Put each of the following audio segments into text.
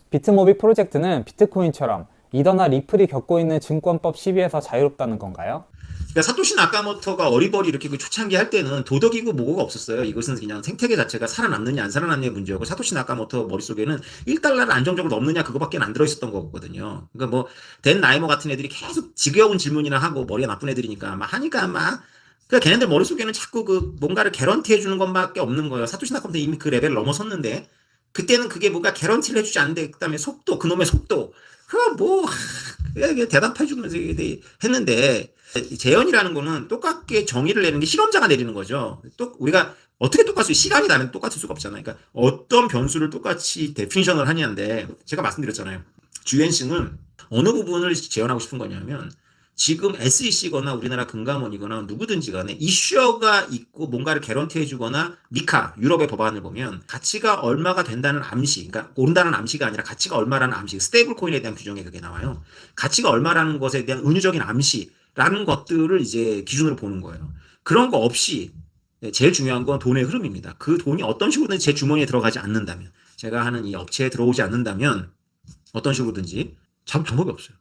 비트모빅 프로젝트는 비트코인처럼 이더나 리플이 겪고 있는 증권법 시비에서 자유롭다는 건가요? 그러니까 사토시 나카모토가 어리버리 이렇게 그 초창기 할 때는 도덕이고 뭐고가 없었어요. 이것은 그냥 생태계 자체가 살아남느냐 안 살아남느냐의 문제였고, 사토시 나카모토 머릿속에는 1달러를 안정적으로 넘느냐 그거밖에 안 들어있었던 거거든요. 그러니까 뭐 댄 나이머 같은 애들이 계속 지겨운 질문이나 하고, 머리가 나쁜 애들이니까 막 하니까 막, 그러니까 걔네들 머릿속에는 자꾸 그 뭔가를 개런티 해주는 것밖에 없는 거예요. 사토시 나카모토 이미 그 레벨을 넘어섰는데, 그때는 그게 뭔가 개런티를 해주지 않는데, 그다음에 속도, 그놈의 속도, 그거 뭐 대답해주면서 했는데, 재현이라는 거는 똑같게 정의를 내는 게 실험자가 내리는 거죠. 또 우리가 어떻게 똑같이, 시간이 나는 똑같을 수가 없잖아요. 그러니까 어떤 변수를 똑같이 데피니션을 하냐인데, 제가 말씀드렸잖아요. 주엔씨는 어느 부분을 재현하고 싶은 거냐면, 지금 SEC거나 우리나라 금감원이거나 누구든지 간에 이슈어가 있고 뭔가를 개런티 해주거나, 미카 유럽의 법안을 보면 가치가 얼마가 된다는 암시, 그러니까 오른다는 암시가 아니라 가치가 얼마라는 암시, 스테이블 코인에 대한 규정에 그게 나와요. 가치가 얼마라는 것에 대한 은유적인 암시라는 것들을 이제 기준으로 보는 거예요. 그런 거 없이 제일 중요한 건 돈의 흐름입니다. 그 돈이 어떤 식으로든 제 주머니에 들어가지 않는다면, 제가 하는 이 업체에 들어오지 않는다면 어떤 식으로든지 잡을 방법이 없어요.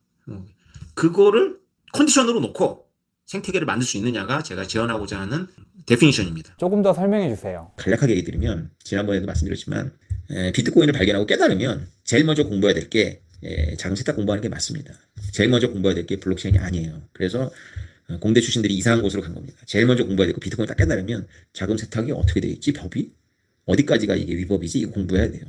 그거를 컨디션으로 놓고 생태계를 만들 수 있느냐가 제가 제안하고자 하는 데피니션입니다. 조금 더 설명해 주세요. 간략하게 얘기 드리면, 지난번에도 말씀드렸지만, 비트코인을 발견하고 깨달으면 제일 먼저 공부해야 될 게 자금 세탁 공부하는 게 맞습니다. 제일 먼저 공부해야 될 게 블록체인이 아니에요. 그래서 공대 출신들이 이상한 곳으로 간 겁니다. 제일 먼저 공부해야 되고, 비트코인 딱 깨달으면 자금 세탁이 어떻게 돼 있지? 법이? 어디까지가 이게 위법이지? 이거 공부해야 돼요.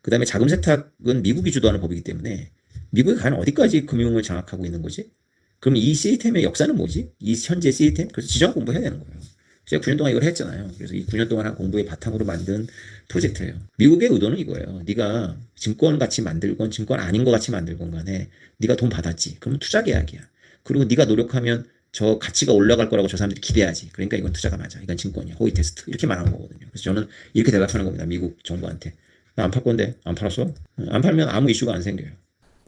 그 다음에 자금 세탁은 미국이 주도하는 법이기 때문에, 미국이 과연 어디까지 금융을 장악하고 있는 거지? 그럼 이 시스템의 역사는 뭐지? 이 현재 시스템? 그래서 지정 공부해야 되는 거예요. 제가 9년 동안 이걸 했잖아요. 그래서 이 9년 동안 한 공부의 바탕으로 만든 프로젝트예요. 미국의 의도는 이거예요. 네가 증권 같이 만들건 증권 아닌 것 같이 만들건 간에 네가 돈 받았지. 그러면 투자 계약이야. 그리고 네가 노력하면 저 가치가 올라갈 거라고 저 사람들이 기대하지. 그러니까 이건 투자가 맞아. 이건 증권이야. 호의 테스트. 이렇게 말하는 거거든요. 그래서 저는 이렇게 대답하는 겁니다. 미국 정부한테. 나 안 팔 건데. 안 팔았어? 안 팔면 아무 이슈가 안 생겨요.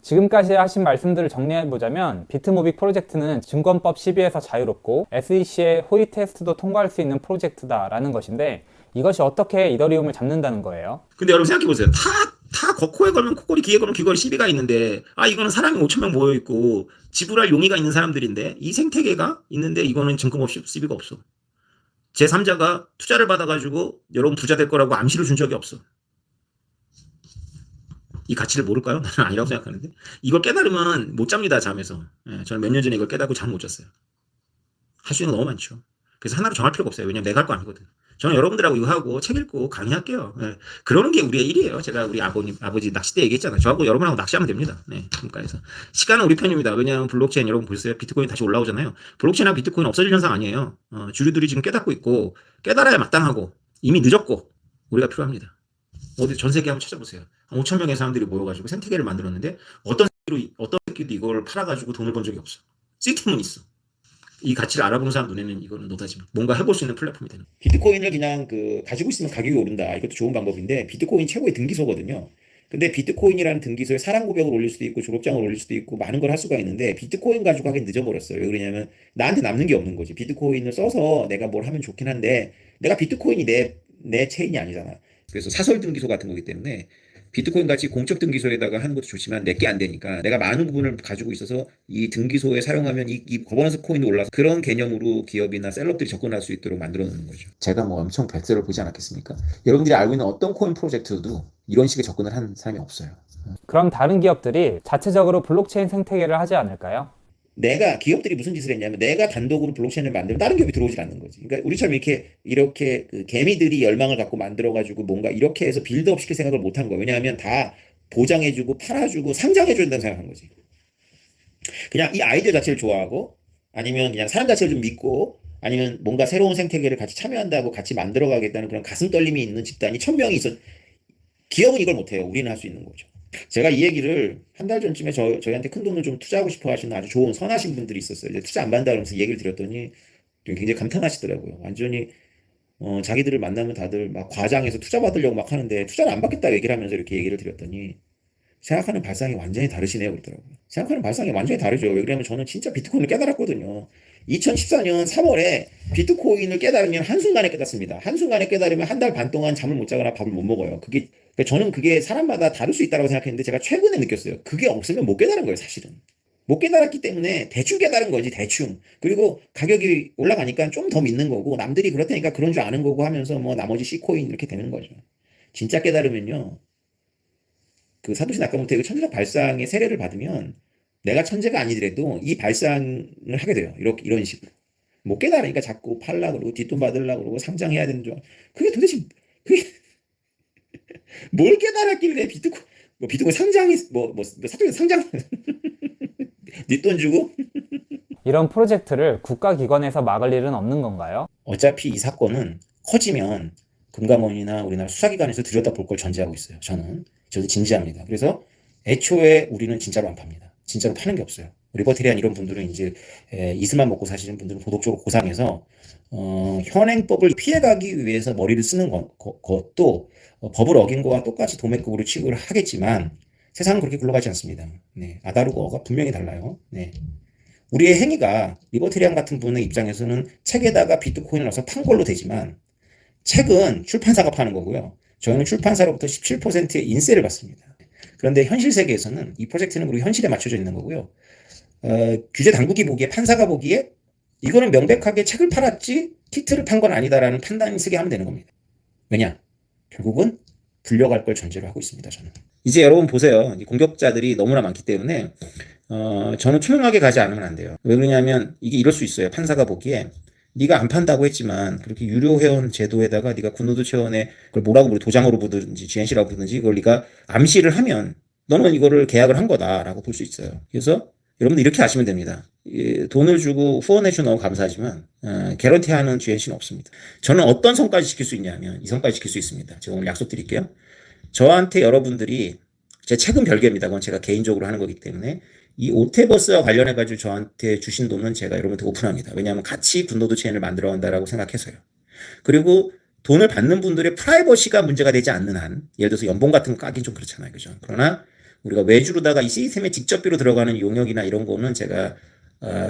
지금까지 하신 말씀들을 정리해보자면 비트모빅 프로젝트는 증권법 시비에서 자유롭고 SEC의 호의 테스트도 통과할 수 있는 프로젝트다라는 것인데, 이것이 어떻게 이더리움을 잡는다는 거예요? 근데 여러분 생각해보세요. 다 거코에 걸면 코골이, 귀에 걸면 귀걸이 시비가 있는데, 이거는 사람이 5천 명 모여있고 지불할 용의가 있는 사람들인데, 이 생태계가 있는데 이거는 증권법 시비가 없어. 제3자가 투자를 받아가지고 여러분 부자 될 거라고 암시를 준 적이 없어. 이 가치를 모를까요? 나는 아니라고 생각하는데, 이걸 깨달으면 못 잡니다, 잠에서. 저는 몇 년 전에 이걸 깨닫고 잠 못 잤어요. 할 수 있는 거 너무 많죠. 그래서 하나로 정할 필요가 없어요. 왜냐면 내가 할 거 아니거든. 저는 여러분들하고 이거 하고 책 읽고 강의할게요. 그러는 게 우리의 일이에요. 제가 우리 아버지 낚싯대 얘기했잖아요. 저하고 여러분하고 낚시하면 됩니다. 그러니까 시간은 우리 편입니다. 왜냐하면 블록체인 여러분 보세요. 비트코인 다시 올라오잖아요. 블록체인하고 비트코인 없어질 현상 아니에요. 주류들이 지금 깨닫고 있고, 깨달아야 마땅하고, 이미 늦었고, 우리가 필요합니다. 어디 전 세계 한번 찾아보세요. 한 5천 명의 사람들이 모여가지고 생태계를 만들었는데, 어떤 새끼도 이걸 팔아가지고 돈을 번 적이 없어. 시스템은 있어. 이 가치를 알아보는 사람 눈에는 이거는 노다지만 뭔가 해볼 수 있는 플랫폼이 되는 거예요. 비트코인을 그냥 가지고 있으면 가격이 오른다. 이것도 좋은 방법인데, 비트코인 최고의 등기소거든요. 근데 비트코인이라는 등기소에 사랑 고백을 올릴 수도 있고 졸업장을 올릴 수도 있고 많은 걸 할 수가 있는데, 비트코인 가지고 하긴 늦어버렸어요. 왜 그러냐면 나한테 남는 게 없는 거지. 비트코인을 써서 내가 뭘 하면 좋긴 한데, 내가 비트코인이 내 체인이 아니잖아. 그래서 사설 등기소 같은 거기 때문에 비트코인 같이 공적 등기소에다가 하는 것도 좋지만 내게 안 되니까, 내가 많은 부분을 가지고 있어서 이 등기소에 사용하면 이 거버넌스 코인이 올라서 그런 개념으로 기업이나 셀럽들이 접근할 수 있도록 만들어 놓는 거죠. 제가 뭐 엄청 백세를 보지 않았겠습니까? 여러분들이 알고 있는 어떤 코인 프로젝트도 이런 식의 접근을 하는 사람이 없어요. 그럼 다른 기업들이 자체적으로 블록체인 생태계를 하지 않을까요? 기업들이 무슨 짓을 했냐면, 내가 단독으로 블록체인을 만들면 다른 기업이 들어오질 않는 거지. 그러니까 우리처럼 이렇게 그 개미들이 열망을 갖고 만들어가지고 뭔가 이렇게 해서 빌드업 시킬 생각을 못 한 거예요. 왜냐하면 다 보장해주고 팔아주고 상장해줘야 된다는 생각한 거지. 그냥 이 아이디어 자체를 좋아하고, 아니면 그냥 사람 자체를 좀 믿고, 아니면 뭔가 새로운 생태계를 같이 참여한다고 같이 만들어가겠다는 그런 가슴 떨림이 있는 집단이 1,000명이 있어. 기업은 이걸 못해요. 우리는 할 수 있는 거죠. 제가 이 얘기를 한 달 전쯤에 저희한테 큰 돈을 좀 투자하고 싶어 하시는 아주 좋은 선하신 분들이 있었어요. 이제 투자 안 받는다 그러면서 얘기를 드렸더니 굉장히 감탄하시더라고요. 완전히 자기들을 만나면 다들 막 과장해서 투자 받으려고 막 하는데, 투자를 안 받겠다고 얘기를 하면서 이렇게 얘기를 드렸더니 생각하는 발상이 완전히 다르시네요 그러더라고요. 생각하는 발상이 완전히 다르죠. 왜 그러냐면 저는 진짜 비트코인을 깨달았거든요. 2014년 3월에 비트코인을 깨달으면 한순간에 깨닫습니다. 한순간에 깨달으면 한 달 반 동안 잠을 못 자거나 밥을 못 먹어요. 그게 그러니까 저는 그게 사람마다 다를 수 있다고 생각했는데 제가 최근에 느꼈어요. 그게 없으면 못 깨달은 거예요, 사실은. 못 깨달았기 때문에 대충 깨달은 거지, 대충. 그리고 가격이 올라가니까 좀 더 믿는 거고, 남들이 그렇다니까 그런 줄 아는 거고 하면서 뭐 나머지 C코인 이렇게 되는 거죠. 진짜 깨달으면요, 그 사토시 나카모토의 그 천재적 발상의 세례를 받으면 내가 천재가 아니더라도 이 발상을 하게 돼요. 이런 식으로. 못 깨달으니까 자꾸 팔라 그러고 뒷돈 받으려고 그러고 상장해야 되는 줄. 그게 도대체, 그게 뭘 깨달았길래 비트코인 상장이, 사토시 상장, 뒷돈 주고? 이런 프로젝트를 국가기관에서 막을 일은 없는 건가요? 어차피 이 사건은 커지면 금감원이나 우리나라 수사기관에서 들여다볼 걸 전제하고 있어요. 저도 진지합니다. 그래서 애초에 우리는 진짜로 안 팝니다. 진짜로 파는 게 없어요. 리버테리안 이런 분들은 이제 이슬만 먹고 사시는 분들은 도덕적으로 고상해서 현행법을 피해가기 위해서 머리를 쓰는 것도 법을 어긴 거와 똑같이 도매급으로 취급을 하겠지만 세상은 그렇게 굴러가지 않습니다. 네, 아다르고가 분명히 달라요. 네. 우리의 행위가 리버테리안 같은 분의 입장에서는 책에다가 비트코인을 넣어서 판 걸로 되지만 책은 출판사가 파는 거고요. 저희는 출판사로부터 17%의 인세를 받습니다. 그런데 현실 세계에서는 이 프로젝트는 우리 현실에 맞춰져 있는 거고요. 규제 당국이 보기에, 판사가 보기에 이거는 명백하게 책을 팔았지 키트를 판 건 아니다라는 판단을 쓰게 하면 되는 겁니다. 왜냐? 결국은 불려갈 걸 전제로 하고 있습니다. 저는. 이제 여러분 보세요. 공격자들이 너무나 많기 때문에 저는 투명하게 가지 않으면 안 돼요. 왜 그러냐면 이게 이럴 수 있어요. 판사가 보기에 네가 안 판다고 했지만 그렇게 유료 회원 제도에다가 네가 굿노드 체원에 그걸 뭐라고 부르, 도장으로 부르든지 GNC라고 부르든지 그걸 네가 암시를 하면 너는 이거를 계약을 한 거다라고 볼 수 있어요. 그래서 여러분들 이렇게 아시면 됩니다. 돈을 주고 후원해 주면 너무 감사하지만 개런티하는 GNC는 없습니다. 저는 어떤 선까지 지킬 수 있냐면 이 선까지 지킬 수 있습니다. 제가 오늘 약속드릴게요. 저한테 여러분들이 제 책은 별개입니다. 그건 제가 개인적으로 하는 거기 때문에 이 오테버스와 관련해가지고 저한테 주신 돈은 제가 여러분한테 오픈합니다. 왜냐하면 같이 굿노드 체인을 만들어 간다라고 생각해서요. 그리고 돈을 받는 분들의 프라이버시가 문제가 되지 않는 한, 예를 들어서 연봉 같은 거 까긴 좀 그렇잖아요. 그죠? 그러나 우리가 외주로다가 이 시스템에 직접비로 들어가는 용역이나 이런 거는 제가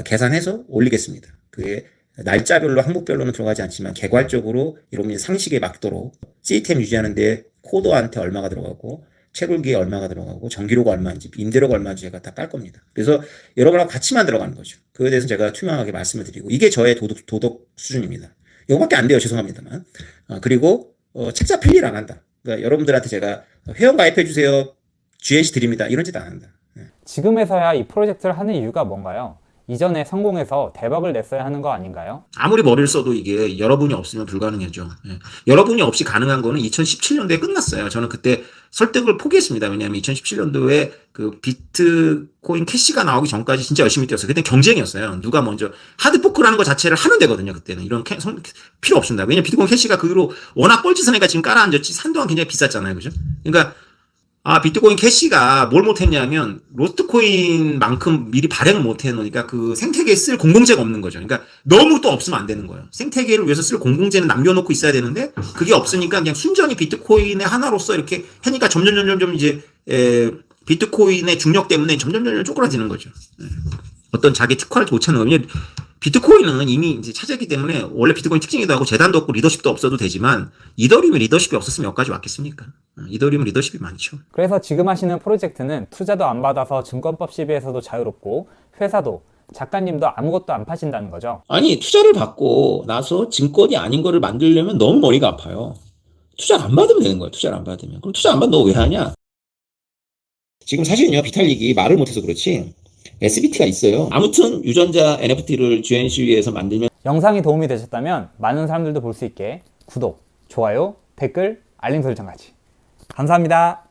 계산해서 올리겠습니다. 그게 날짜별로 항목별로는 들어가지 않지만 개괄적으로 여러분이 상식에 맞도록 시스템 유지하는데 코더한테 얼마가 들어가고 채굴기에 얼마가 들어가고 전기료가 얼마인지 임대료가 얼마인지 제가 다 깔 겁니다. 그래서 여러분하고 같이 만들어가는 거죠. 그에 대해서 제가 투명하게 말씀을 드리고 이게 저의 도덕 수준입니다. 이거밖에 안 돼요. 죄송합니다만. 그리고 책자 필리를 안 한다. 그러니까 여러분들한테 제가 회원 가입해 주세요. GNC 드립니다. 이런 짓 안 한다. 지금에서야 이 프로젝트를 하는 이유가 뭔가요? 이전에 성공해서 대박을 냈어야 하는 거 아닌가요? 아무리 머리를 써도 이게 여러분이 없으면 불가능하죠. 예. 여러분이 없이 가능한 거는 2017년도에 끝났어요. 저는 그때 설득을 포기했습니다. 왜냐하면 2017년도에 그 비트코인 캐시가 나오기 전까지 진짜 열심히 뛰었어요. 그때 경쟁이었어요. 누가 먼저 하드포크라는 것 자체를 하면 되거든요. 그때는 이런 필요 없습니다. 왜냐면 비트코인 캐시가 그 후로 워낙 뻘짓을 하니까 지금 깔아앉았지 한동안 굉장히 비쌌잖아요. 그죠? 그러니까 비트코인 캐시가 뭘 못했냐면 로스트코인만큼 미리 발행을 못해놓으니까 그 생태계에 쓸 공공재가 없는 거죠. 그러니까 너무 또 없으면 안 되는 거예요. 생태계를 위해서 쓸 공공재는 남겨놓고 있어야 되는데 그게 없으니까 그냥 순전히 비트코인의 하나로서 이렇게 하니까 점점 이제 비트코인의 중력 때문에 점점 쪼그라지는 거죠. 어떤 자기 특화를 못 찾는 거예요. 비트코인은 이미 이제 찾았기 때문에 원래 비트코인 특징이기도 하고 재단도 없고 리더십도 없어도 되지만 이더리움이 리더십이 없었으면 여기까지 왔겠습니까? 이더리움은 리더십이 많죠. 그래서 지금 하시는 프로젝트는 투자도 안 받아서 증권법 시비에서도 자유롭고 회사도 작가님도 아무것도 안 파신다는 거죠. 아니 투자를 받고 나서 증권이 아닌 거를 만들려면 너무 머리가 아파요. 투자를 안 받으면 되는 거예요. 투자를 안 받으면. 그럼 투자 안 받으면 너 왜 하냐? 지금 사실은요 비탈릭이 말을 못해서 그렇지 SBT가 있어요. 아무튼 유전자 NFT를 GNC에서 만들면 영상이 도움이 되셨다면 많은 사람들도 볼 수 있게 구독, 좋아요, 댓글, 알림 설정까지. 감사합니다.